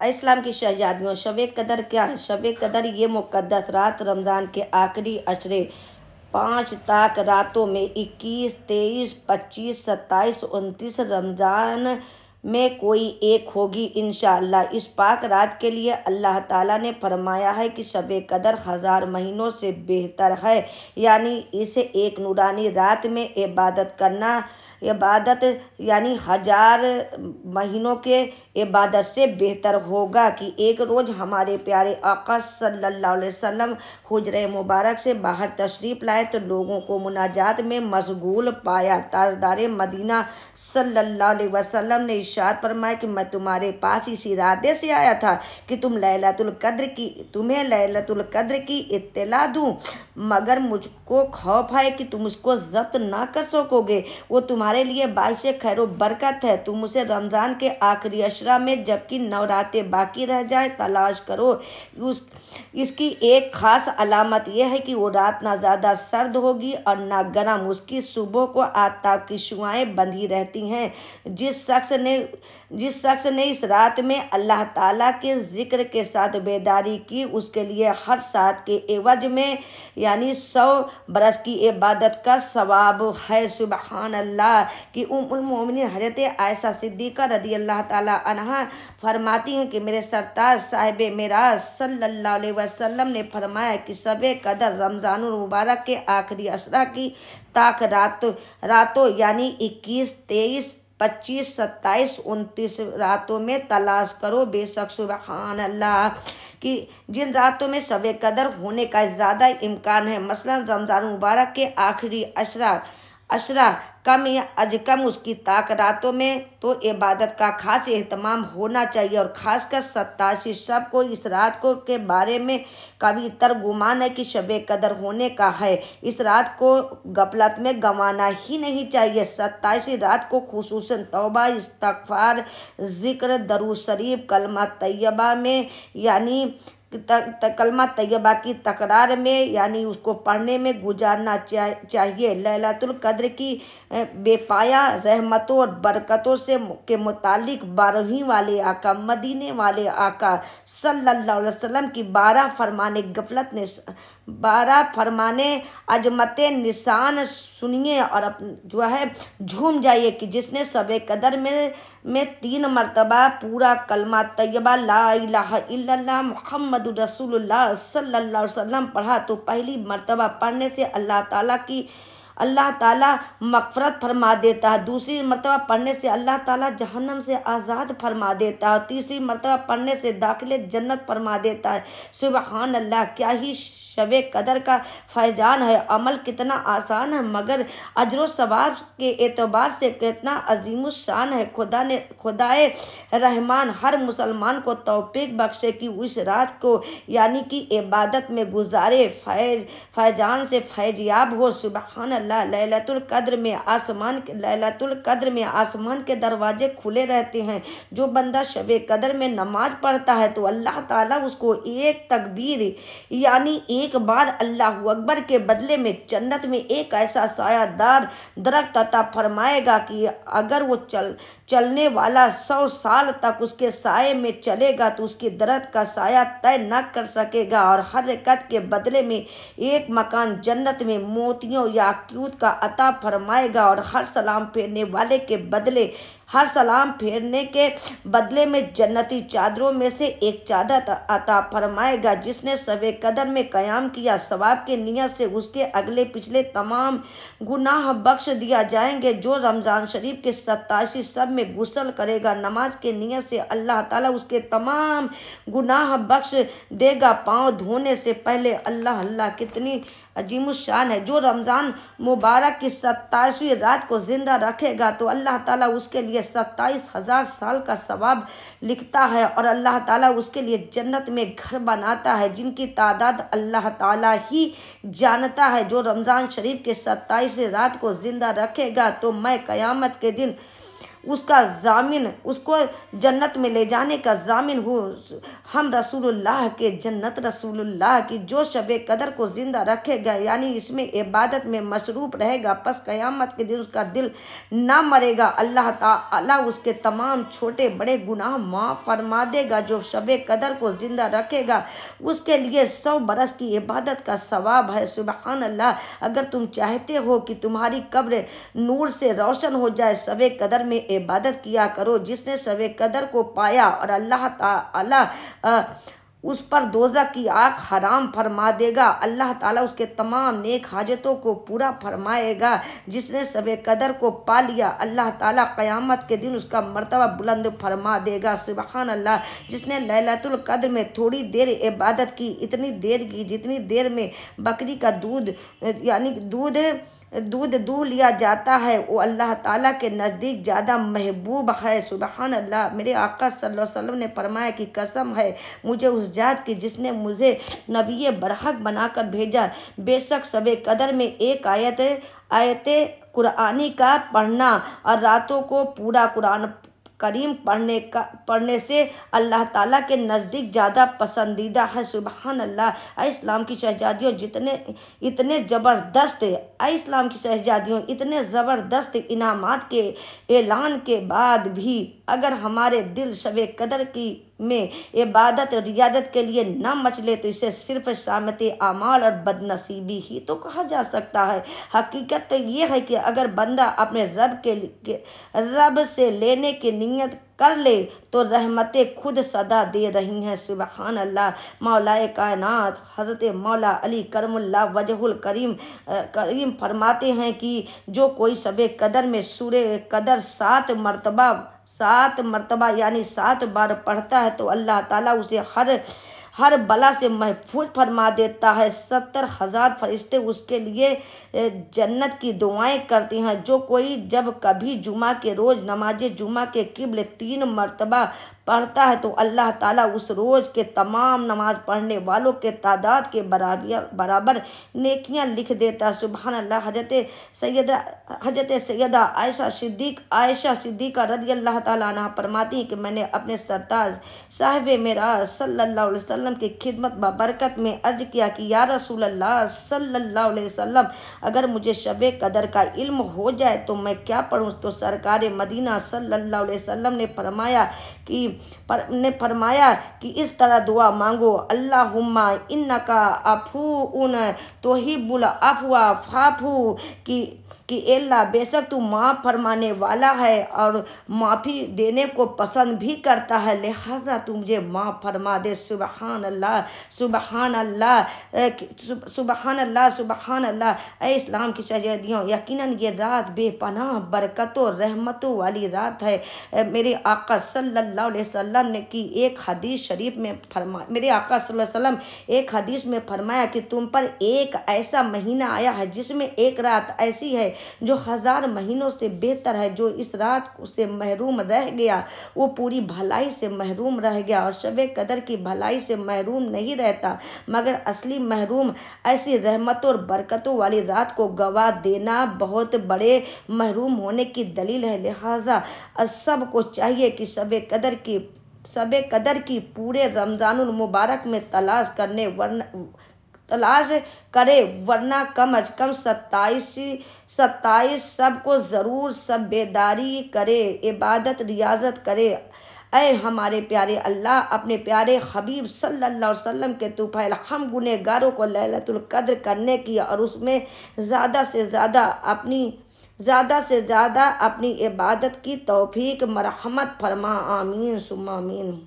اسلام کی شہزادیوں، شب قدر کیا ہے؟ شب قدر یہ مقدس رات رمضان کے آخری عشرے 5 تاک راتوں میں 21، 23، 25، 27، 29 رمضان میں کوئی ایک ہوگی انشاءاللہ۔ اس پاک رات کے لیے اللہ تعالیٰ نے فرمایا ہے کہ شب قدر 1000 مہینوں سے بہتر ہے، یعنی اسے ایک نورانی رات میں عبادت کرنا، یعنی 1000 مہینوں کے عبادت سے بہتر ہوگا کہ ایک روز ہمارے پیارے آقا صلی اللہ علیہ وسلم حجرہ مبارک سے باہر تشریف لائے تو لوگوں کو مناجات میں مشغول پایا۔ تاجدار مدینہ صلی اللہ علیہ وسلم نے ارشاد فرمایا کہ میں تمہارے پاس اس ارادے سے آیا تھا کہ تمہیں لیلۃ القدر کی اطلاع دوں، مگر مجھ کو خوف ہے کہ تم اس کو ضبط نہ کر سکو گے۔ وہ تمہارے لیے باعث خیر و برکت ہے، تم اسے رمضان کے آخری عشرہ میں جبکہ 9 راتیں باقی رہ جائیں تلاش کرو۔ اس کی ایک خاص علامت یہ ہے کہ وہ رات نہ زیادہ سرد ہوگی اور نہ گرم، اس کی صبح کو آفتاب کی شعاعیں بندھی رہتی ہیں۔ جس شخص نے اس رات میں اللہ تعالیٰ کے ذکر کے ساتھ بیداری کی، اس کے لیے ہر ساعت کے عوض میں یعنی 100 برس کی عبادت کا ثواب ہے۔ سبحان اللہ۔ کہ ام المومنین حضرت عائشہ صدیقہ رضی اللہ تعالیٰ عنہا فرماتی ہیں کہ میرے سرتاج صاحب معراج صلی اللہ علیہ وسلم نے فرمایا کہ شب قدر رمضان المبارک کے آخری عشرہ کی تاک راتوں یعنی 21، 23، 25، 27، 29 راتوں میں تلاش کرو۔ بے شک سبحان اللہ کہ جن راتوں میں شب قدر ہونے کا زیادہ امکان ہے، مثلا رمضان مبارک کے آخری عشرہ کم یا از کم اس کی تاک راتوں میں تو عبادت کا خاص اہتمام ہونا چاہیے، اور خاص کر 87 شب کو اس رات کے بارے میں کبھی تر گمان ہے کہ شب قدر ہونے کا ہے، اس رات کو غفلت میں گنوانا ہی نہیں چاہیے۔ 27 رات کو خصوصاً توبہ، استغفار، ذکر، درود شریف، کلمہ طیبہ میں یعنی کلمہ طیبہ کی تکرار میں یعنی اس کو پڑھنے میں گزارنا چاہیے۔ لیلۃ القدر کی بے پایا رحمتوں اور برکتوں کے متعلق 12ویں والے آقا، مدینے والے آقا صلی اللہ علیہ وسلم کی 12 فرمانے عظمت نشان سنیے اور جھوم جائیے کہ جس نے شب قدر میں 3 مرتبہ پورا کلمہ طیبہ لا الہ الا اللہ محمد رسول اللہ صلی اللہ علیہ وسلم پڑھا تو پہلی مرتبہ پڑھنے سے اللہ تعالیٰ مغفرت فرما دیتا ہے، دوسری مرتبہ پڑھنے سے اللہ تعالیٰ جہنم سے آزاد فرما دیتا ہے، اور تیسری مرتبہ پڑھنے سے داخل جنت فرما دیتا ہے۔ سبحان اللہ، کیا ہی شب قدر کا فیضان ہے، عمل کتنا آسان ہے مگر اجر و ثواب کے اعتبار سے کتنا عظیم الشان ہے۔ خدائے رحمان ہر مسلمان کو توفیق بخشے کہ اس رات کو یعنی کہ عبادت میں گزارے، فیضان سے فیض یاب ہو۔ سبحان اللہ۔ لیلۃ القدر میں آسمان کے دروازے کھلے رہتے ہیں۔ جو بندہ شب قدر میں نماز پڑھتا ہے تو اللہ تعالیٰ اس کو ایک تکبیر یعنی ایک بار اللہ اکبر کے بدلے میں جنت میں ایک ایسا سایہ دار درخت عطا فرمائے گا کہ اگر وہ چلنے والا 100 سال تک اس کے سائے میں چلے گا تو اس کی درخت کا سایہ طے نہ کر سکے گا، اور ہر رکعت کے بدلے میں ایک مکان جنت میں موتیوں یا یاقوت کا عطا فرمائے گا، اور ہر سلام پھیرنے کے بدلے میں جنتی چادروں میں سے ایک چادر عطا فرمائے گا۔ جس نے شب قدر میں قیام کیا، ثواب کی نیت سے اس کے اگلے پچھلے تمام گناہ بخش دیا جائیں گے۔ جو رمضان شریف کے 87 شب میں غسل کرے گا نماز کی نیت سے، اللہ تعالیٰ اس کے تمام گناہ بخش دے گا۔ پاؤں دھونے سے پہلے اللہ کتنی عظیم الشان ہے۔ جو رمضان مبارک کی 27ویں رات کو زندہ رکھے گا تو اللہ تعالیٰ اس کے لیے 27,000 سال کا ثواب لکھتا ہے، اور اللہ تعالیٰ اس کے لیے جنت میں گھر بناتا ہے جن کی تعداد اللہ تعالیٰ ہی جانتا ہے۔ جو رمضان شریف کے 27ویں رات کو زندہ رکھے گا تو میں قیامت کے دن اس کا ضامن، اس کو جنت میں لے جانے کا ضامن ہو ہم رسول اللہ کے، جنت رسول اللہ کی۔ جو شب قدر کو زندہ رکھے گا یعنی اس میں عبادت میں مصروف رہے گا، پس قیامت کے دن اس کا دل نہ مرے گا، اللہ تعالیٰ اس کے تمام چھوٹے بڑے گناہ معاف فرما دے گا۔ جو شب قدر کو زندہ رکھے گا اس کے لیے 100 برس کی عبادت کا ثواب ہے۔ سبحان اللہ۔ اگر تم چاہتے ہو کہ تمہاری قبر نور سے روشن ہو جائے، شب قدر میں عبادت کیا کرو۔ جس نے شب قدر کو پایا اور اللہ تعالیٰ اس پر دوزخ کی آگ حرام فرما دے گا، اللہ تعالیٰ اس کے تمام نیک حاجتوں کو پورا فرمائے گا۔ جس نے شب قدر کو پا لیا، اللہ تعالیٰ قیامت کے دن اس کا مرتبہ بلند فرما دے گا۔ سبحان اللہ۔ جس نے لیلۃ القدر میں تھوڑی دیر عبادت کی، اتنی دیر کی جتنی دیر میں بکری کا دودھ یعنی دودھ دودھ لیا جاتا ہے، وہ اللہ تعالیٰ کے نزدیک زیادہ محبوب ہے۔ سبحان اللہ۔ میرے آقا صلی اللہ علیہ وسلم نے فرمایا کہ قسم ہے مجھے اس ذات کی جس نے مجھے نبی برحق بنا کر بھیجا، بے شک شب قدر میں ایک آیت قرآنی کا پڑھنا اور راتوں کو پورا قرآن کریم پڑھنے سے اللہ تعالیٰ کے نزدیک زیادہ پسندیدہ ہے۔ سبحان اللہ۔ اے اسلام کی شہزادیوں، اتنے زبردست انعامات کے اعلان کے بعد بھی اگر ہمارے دل شب قدر میں عبادت اور ریاضت کے لیے نہ مچلے تو اسے صرف شامت اعمال اور بد نصیبی ہی تو کہا جا سکتا ہے۔ حقیقت تو یہ ہے کہ اگر بندہ اپنے رب سے لینے کی نیت کر لے تو رحمتیں خود صدا دے رہی ہیں۔ سبحان اللہ۔ مولا کائنات حضرت مولا علی کرم اللہ وجہ الکریم فرماتے ہیں کہ جو کوئی شب قدر میں سورہ قدر 7 مرتبہ یعنی 7 بار پڑھتا ہے تو اللہ تعالیٰ اسے ہر بلا سے محفوظ فرما دیتا ہے۔ 70,000 فرشتے اس کے لیے جنت کی دعائیں کرتے ہیں۔ جو کوئی جب کبھی جمعہ کے روز نماز جمعہ کے قبل 3 مرتبہ پڑھتا ہے تو اللہ تعالیٰ اس روز کے تمام نماز پڑھنے والوں کے تعداد کے برابر نیکیاں لکھ دیتا ہے۔ سبحان اللہ۔ حضرت سیدہ عائشہ صدیقہ رضی اللہ تعالیٰ عنہ فرماتی ہیں کہ میں نے اپنے سرتاج صاحب معراج صلی اللہ علیہ وسلم کی خدمت ببرکت میں عرض کیا کہ یا رسول اللہ صلی اللہ علیہ وسلم، اگر مجھے شب قدر کا علم ہو جائے تو میں کیا پڑھوں؟ تو سرکار مدینہ صلی اللہ علیہ وسلم نے فرمایا کہ اس طرح دعا مانگو، اللہم انکا عفو تحب العفو فاعف، کہ اے اللہ بے شک تو معاف فرمانے والا ہے اور معافی دینے کو پسند بھی کرتا ہے، لہذا تو مجھے معاف فرما دے۔ سبحان اللہ، سبحان اللہ، سبحان اللہ، سبحان اللہ۔ اے اسلام کی شہزادیوں، یقیناً یہ رات بے پناہ برکتوں رحمتوں والی رات ہے۔ میرے آقا صلی اللہ علیہ وسلم نے کی ایک حدیث شریف میں میرے آقا صلی اللہ علیہ وسلم ایک حدیث میں فرمایا کہ تم پر ایک ایسا مہینہ آیا ہے جس میں ایک رات ایسی ہے جو 1000 مہینوں سے بہتر ہے۔ جو اس رات سے محروم رہ گیا وہ پوری بھلائی سے محروم رہ گیا، اور شب قدر کی بھلائی سے محروم نہیں رہتا مگر اصلی محروم۔ ایسی رحمتوں اور برکتوں والی رات کو گوا دینا بہت بڑے محروم ہونے کی دلیل ہے، لہذا سب کو چاہیے کہ شب قدر کی پورے رمضان المبارک میں تلاش کرے، ورنہ کم از کم 27 سب کو ضرور سب بیداری کرے، عبادت ریاضت کرے۔ اے ہمارے پیارے اللہ، اپنے پیارے حبیب صلی اللہ علیہ وسلم کے طفیل، ہم گنہگاروں کو لیلۃ القدر کرنے کی اور اس میں زیادہ سے زیادہ اپنی عبادت کی توفیق مرحمت فرما، آمین ثم آمین۔